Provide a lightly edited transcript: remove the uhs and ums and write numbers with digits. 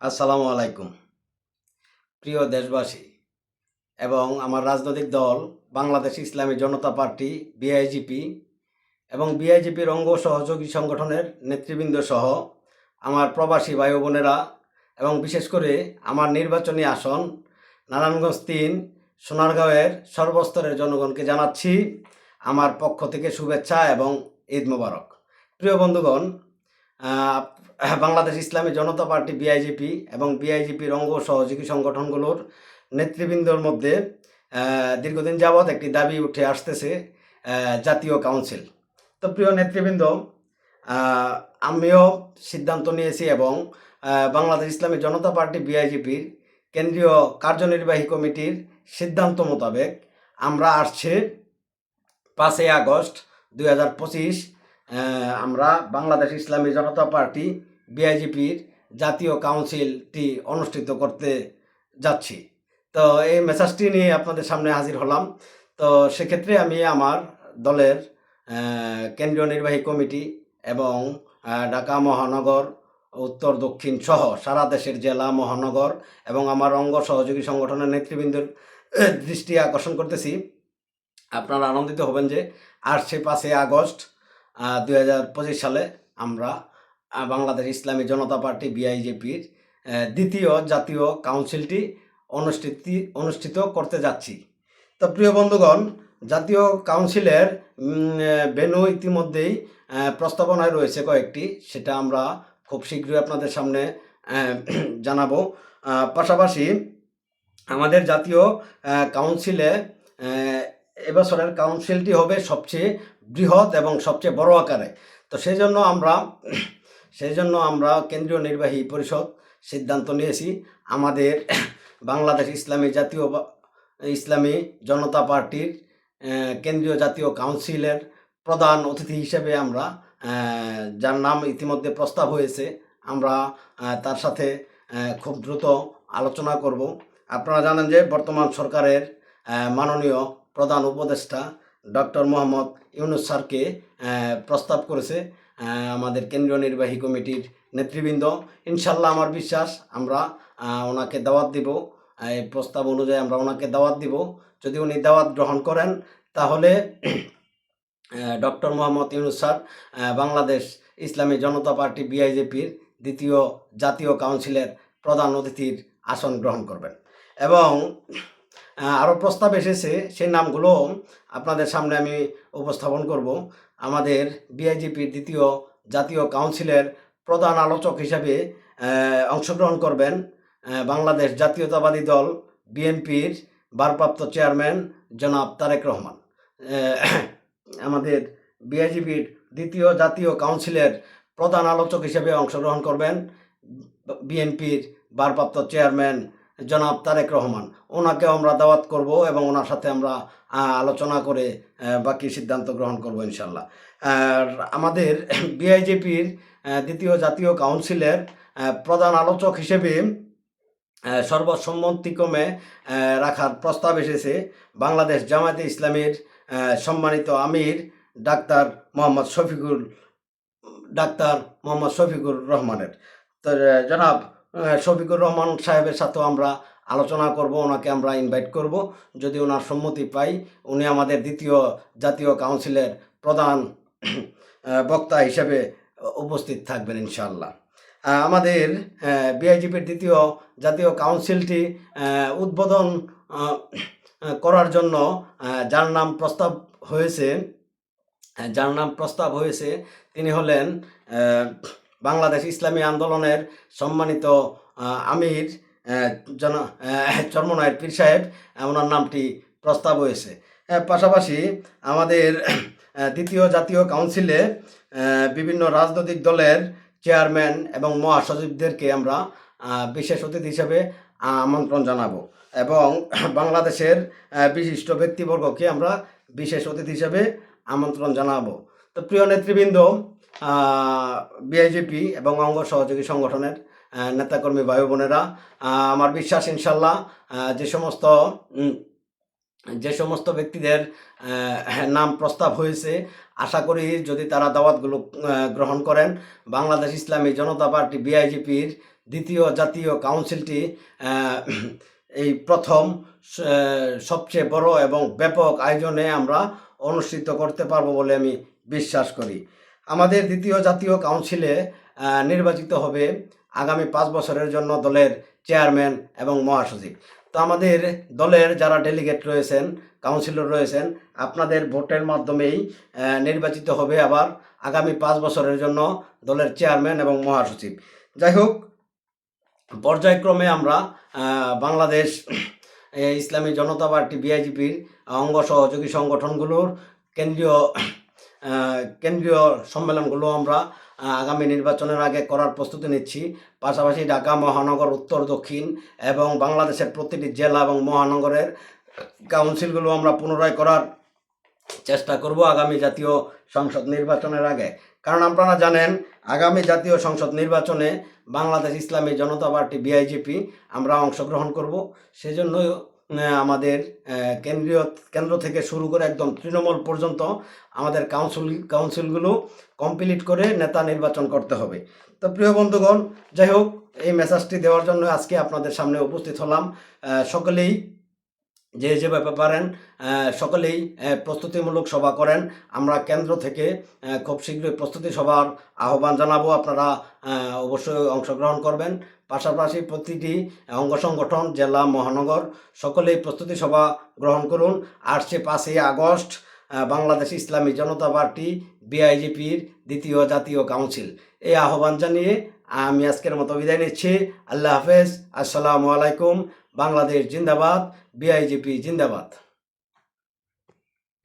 আসসালামু আলাইকুম। প্রিয় দেশবাসী এবং আমার রাজনৈতিক দল বাংলাদেশ ইসলামী জনতা পার্টি বিআইজিপি এবং বিআইজিপির অঙ্গ সহযোগী সংগঠনের নেতৃবৃন্দ সহ আমার প্রবাসী ভাই বোনেরা এবং বিশেষ করে আমার নির্বাচনী আসন নারায়ণগঞ্জ ৩ সোনারগাঁওয়ের সর্বস্তরের জনগণকে জানাচ্ছি আমার পক্ষ থেকে শুভেচ্ছা এবং ঈদ মোবারক। প্রিয় বন্ধুগণ, বাংলাদেশ ইসলামী জনতা পার্টি বিআইজিপি এবং বিআইজিপির অঙ্গ সহযোগী সংগঠনগুলোর নেতৃবৃন্দর মধ্যে দীর্ঘদিন যাবৎ একটি দাবি উঠে আসতেছে, জাতীয় কাউন্সিল। তো প্রিয় নেতৃবৃন্দ, আমিও সিদ্ধান্ত নিয়েছি এবং বাংলাদেশ ইসলামী জনতা পার্টি বিআইজিপির কেন্দ্রীয় কার্যনির্বাহী কমিটির সিদ্ধান্ত মোতাবেক আমরা আসছে 5ই আগস্ট 2025 আমরা বাংলাদেশ ইসলামী জনতা পার্টি বিআইজিপির জাতীয় কাউন্সিলটি অনুষ্ঠিত করতে যাচ্ছি। তো এই মেসেজটি নিয়ে আপনাদের সামনে হাজির হলাম। তো সেক্ষেত্রে আমি আমার দলের কেন্দ্রীয় নির্বাহী কমিটি এবং ঢাকা মহানগর, উত্তর দক্ষিণ সহ সারা দেশের জেলা, মহানগর এবং আমার অঙ্গ সহযোগী সংগঠনের নেতৃবৃন্দের দৃষ্টি আকর্ষণ করতেছি। আপনারা আনন্দিত হবেন যে আসছে 5ই আগস্ট 2025 সালে আমরা বাংলাদেশ ইসলামী জনতা পার্টি বিআইজিপির দ্বিতীয় জাতীয় কাউন্সিলটি অনুষ্ঠিত করতে যাচ্ছি। তো প্রিয় বন্ধুগণ, জাতীয় কাউন্সিলের ভেন্যু ইতিমধ্যেই প্রস্তাবনায় রয়েছে কয়েকটি, সেটা আমরা খুব শীঘ্রই আপনাদের সামনে জানাবো। পাশাপাশি আমাদের জাতীয় কাউন্সিলে এবছরের কাউন্সিলটি হবে সবচেয়ে বৃহৎ এবং সবচেয়ে বড় আকারে। তো সেই জন্য আমরা কেন্দ্রীয় নির্বাহী পরিষদ সিদ্ধান্ত নিয়েছি আমাদের বাংলাদেশ ইসলামী জনতা পার্টির কেন্দ্রীয় জাতীয় কাউন্সিলের প্রধান অতিথি হিসেবে আমরা, যার নাম ইতিমধ্যে প্রস্তাব হয়েছে, আমরা তার সাথে খুব দ্রুত আলোচনা করব। আপনারা জানেন যে বর্তমান সরকারের মাননীয় প্রধান উপদেষ্টা ডক্টর মোহাম্মদ ইউনূস স্যারকে প্রস্তাব করেছে আমাদের কেন্দ্রীয় নির্বাহী কমিটির নেতৃবৃন্দ। ইনশাল্লাহ আমার বিশ্বাস আমরা ওনাকে দাওয়াত দিব, এই প্রস্তাব অনুযায়ী আমরা ওনাকে দাওয়াত দিব। যদি উনি দাওয়াত গ্রহণ করেন তাহলে ডক্টর মোহাম্মদ ইউনূস স্যার বাংলাদেশ ইসলামী জনতা পার্টি বিআইজিপির দ্বিতীয় জাতীয় কাউন্সিলের প্রধান অতিথির আসন গ্রহণ করবেন। এবং আরও প্রস্তাব এসেছে, সেই নামগুলো আপনাদের সামনে আমি উপস্থাপন করব। আমাদের বিআইজিপির দ্বিতীয় জাতীয় কাউন্সিলের প্রধান আলোচক হিসাবে অংশগ্রহণ করবেন বাংলাদেশ জাতীয়তাবাদী দল বিএনপির ভারপ্রাপ্ত চেয়ারম্যান জনাব তারেক রহমান। আমাদের বিআইজিপির দ্বিতীয় জাতীয় কাউন্সিলের প্রধান আলোচক হিসেবে অংশগ্রহণ করবেন বিএনপির ভারপ্রাপ্ত চেয়ারম্যান জনাব তারেক রহমান। ওনাকে আমরা দাওয়াত করব এবং ওনার সাথে আমরা আলোচনা করে বাকি সিদ্ধান্ত গ্রহণ করব ইনশাল্লাহ। আর আমাদের বিআইজিপির দ্বিতীয় জাতীয় কাউন্সিলের প্রধান আলোচক হিসেবে সর্বসম্মতিক্রমে রাখার প্রস্তাব এসেছে বাংলাদেশ জামায়াতে ইসলামীর সম্মানিত আমির ডাক্তার মোহাম্মদ শফিকুর রহমানের। তো জনাব শফিকুর রহমান সাহেবের সাথেও আমরা আলোচনা করব, ওনাকে আমরা ইনভাইট করব। যদি ওনার সম্মতি পাই, উনি আমাদের দ্বিতীয় জাতীয় কাউন্সিলের প্রধান বক্তা হিসেবে উপস্থিত থাকবেন ইনশাআল্লাহ। আমাদের বিআইজিপির দ্বিতীয় জাতীয় কাউন্সিলটি উদ্বোধন করার জন্য যার নাম প্রস্তাব হয়েছে তিনি হলেন বাংলাদেশ ইসলামী আন্দোলনের সম্মানিত আমির চরমনায়ের পীর সাহেব, ওনার নামটি প্রস্তাব হয়েছে। পাশাপাশি আমাদের দ্বিতীয় জাতীয় কাউন্সিলে বিভিন্ন রাজনৈতিক দলের চেয়ারম্যান এবং মহাসচিবদেরকে আমরা বিশেষ অতিথি হিসেবে আমন্ত্রণ জানাবো এবং বাংলাদেশের বিশিষ্ট ব্যক্তিবর্গকে আমরা বিশেষ অতিথি হিসেবে আমন্ত্রণ জানাবো। তো প্রিয় নেতৃবৃন্দ, বিআইজিপি এবং অঙ্গ সহযোগী সংগঠনের নেতাকর্মী ভাই বোনেরা, আমার বিশ্বাস ইনশাল্লাহ যে সমস্ত ব্যক্তিদের নাম প্রস্তাব হয়েছে, আশা করি যদি তারা দাওয়াতগুলো গ্রহণ করেন, বাংলাদেশ ইসলামী জনতা পার্টি বিআইজিপির দ্বিতীয় জাতীয় কাউন্সিলটি এই প্রথম সবচেয়ে বড় এবং ব্যাপক আয়োজনে আমরা অনুষ্ঠিত করতে পারবো বলে আমি বিশ্বাস করি। আমাদের দ্বিতীয় জাতীয় কাউন্সিলে নির্বাচিত হবে আগামী 5 বছরের জন্য দলের চেয়ারম্যান এবং মহাসচিব। তো আমাদের দলের যারা ডেলিগেট রয়েছেন, কাউন্সিলর রয়েছেন, আপনাদের ভোটের মাধ্যমেই নির্বাচিত হবে আবার আগামী 5 বছরের জন্য দলের চেয়ারম্যান এবং মহাসচিব। যাই হোক, পর্যায়ক্রমে আমরা বাংলাদেশ ইসলামী জনতা পার্টি বিআইজিপির অঙ্গ সহযোগী সংগঠনগুলোর কেন্দ্রীয় সম্মেলনগুলো আমরা আগামী নির্বাচনের আগে করার প্রস্তুতি নিচ্ছি। পাশাপাশি ঢাকা মহানগর, উত্তর, দক্ষিণ এবং বাংলাদেশের প্রতিটি জেলা এবং মহানগরের কাউন্সিলগুলো আমরা পুনরায় করার চেষ্টা করব আগামী জাতীয় সংসদ নির্বাচনের আগে। কারণ আপনারা জানেন, আগামী জাতীয় সংসদ নির্বাচনে বাংলাদেশ ইসলামী জনতা পার্টি বিআইজিপি আমরা অংশগ্রহণ করব। সেজন্য আমাদের কেন্দ্র থেকে শুরু করে একদম তৃণমূল পর্যন্ত আমাদের কাউন্সিলগুলো কমপ্লিট করে নেতা নির্বাচন করতে হবে। তো প্রিয় বন্ধুগণ, যাই হোক, এই মেসেজটি দেওয়ার জন্য আজকে আপনাদের সামনে উপস্থিত হলাম। সকলেই যেভাবে পারেন সকলেই প্রস্তুতিমূলক সভা করেন। আমরা কেন্দ্র থেকে খুব শীঘ্রই প্রস্তুতি সভার আহ্বান জানাবো, আপনারা অবশ্যই অংশগ্রহণ করবেন। পাশাপাশি প্রতিটি অঙ্গ সংগঠন, জেলা, মহানগর সকলেই প্রস্তুতি সভা গ্রহণ করুন। আসছে 5ই আগস্ট বাংলাদেশ ইসলামী জনতা পার্টি বিআইজিপির দ্বিতীয় জাতীয় কাউন্সিল। এই আহ্বান জানিয়ে আমি আজকের মতো বিদায় নিচ্ছি। আল্লাহ হাফেজ, আসসালামু আলাইকুম। বাংলাদেশ জিন্দাবাদ, বিআইজিপি জিন্দাবাদ।